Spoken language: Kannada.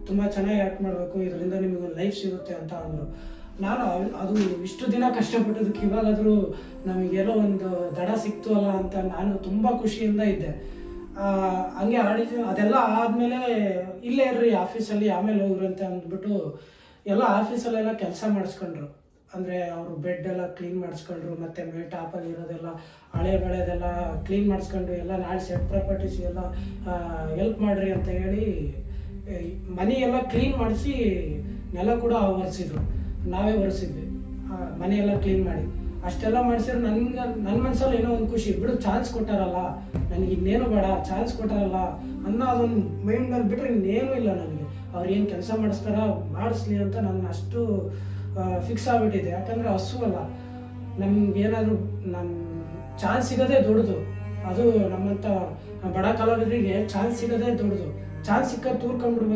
ತುಂಬ ಚೆನ್ನಾಗಿ ಆ್ಯಕ್ಟ್ ಮಾಡಬೇಕು, ಇದರಿಂದ ನಿಮಗೆ ಲೈಫ್ ಸಿಗುತ್ತೆ ಅಂತ ಅಂದರು. ನಾನು ಅದು ಇಷ್ಟು ದಿನ ಕಷ್ಟಪಟ್ಟದಕ್ಕೆ ಇವಾಗಾದರೂ ನಮಗೆಲ್ಲೋ ಒಂದು ದಡ ಸಿಕ್ತು ಅಲ್ಲ ಅಂತ ನಾನು ತುಂಬ ಖುಷಿಯಿಂದ ಇದ್ದೆ. ಹಂಗೆ ಆಡಿದ್ದು ಅದೆಲ್ಲ ಆದಮೇಲೆ ಇಲ್ಲೇ ಇರ್ರಿ ಆಫೀಸಲ್ಲಿ ಆಮೇಲೆ ಹೋಗ್ರಿ ಅಂತ ಅಂದ್ಬಿಟ್ಟು ಎಲ್ಲ ಆಫೀಸಲ್ಲೆಲ್ಲ ಕೆಲಸ ಮಾಡಿಸ್ಕೊಂಡ್ರು. ಅಂದರೆ ಅವರು ಬೆಡ್ ಎಲ್ಲ ಕ್ಲೀನ್ ಮಾಡಿಸ್ಕೊಂಡ್ರು, ಮತ್ತು ಮೇಲೆ ಟಾಪಲ್ಲಿ ಇರೋದೆಲ್ಲ ಹಳೆ ಬೆಳೆದೆಲ್ಲ ಕ್ಲೀನ್ ಮಾಡಿಸ್ಕೊಂಡು ಎಲ್ಲ ನಾಳೆ ಸೆಟ್ ಪ್ರಾಪರ್ಟೀಸ್ ಎಲ್ಲ ಹೆಲ್ಪ್ ಮಾಡಿರಿ ಅಂತ ಹೇಳಿ ಮನೆಯೆಲ್ಲ ಕ್ಲೀನ್ ಮಾಡಿಸಿ ನೆಲ ಕೂಡ ಒರೆಸಿದ್ರು. ನಾವೇ ಒರೆಸಿದ್ವಿ ಮನೆಯೆಲ್ಲ ಕ್ಲೀನ್ ಮಾಡಿ. ಅಷ್ಟೆಲ್ಲ ಮಾಡಿಸಿದ್ರೆ ನನ್ನ ಮನಸ್ಸಲ್ಲಿ ಏನೋ ಒಂದು ಖುಷಿ, ಬಿಡು ಚಾನ್ಸ್ ಕೊಟ್ಟಾರಲ್ಲ, ನನಗೆ ಇನ್ನೇನು ಬೇಡ, ಚಾನ್ಸ್ ಕೊಟ್ಟಾರಲ್ಲ ಅನ್ನೋ ಅದೊಂದು ಮೈಂಡ್ನಲ್ಲಿ ಬಿಟ್ಟರೆ ಇನ್ನೇನೂ ಇಲ್ಲ ನನಗೆ. ಅವ್ರು ಏನು ಕೆಲಸ ಮಾಡಿಸ್ತಾರ ಮಾಡಿಸ್ಲಿ ಅಂತ ನನ್ನ ಅಷ್ಟು ಫಿಕ್ಸ್ ಆಗಿಬಿಟ್ಟಿದೆ. ಯಾಕಂದರೆ ಹಸು ಅಲ್ಲ, ನಮಗೇನಾದರೂ ನಮ್ಮ ಚಾನ್ಸ್ ಸಿಗೋದೇ ದೊಡ್ಡದು. ಅದು ನಮ್ಮಂಥ ಬಡ ಕಲಾವಿದರಿಗೆ ಚಾನ್ಸ್ ಸಿಗೋದೇ ದೊಡ್ಡದು. ಚಾನ್ಸ್ ಸಿಕ್ಕೋದು ತೂರ್ಕೊಂಡ್ಬಿಡ್ಬೇಕು.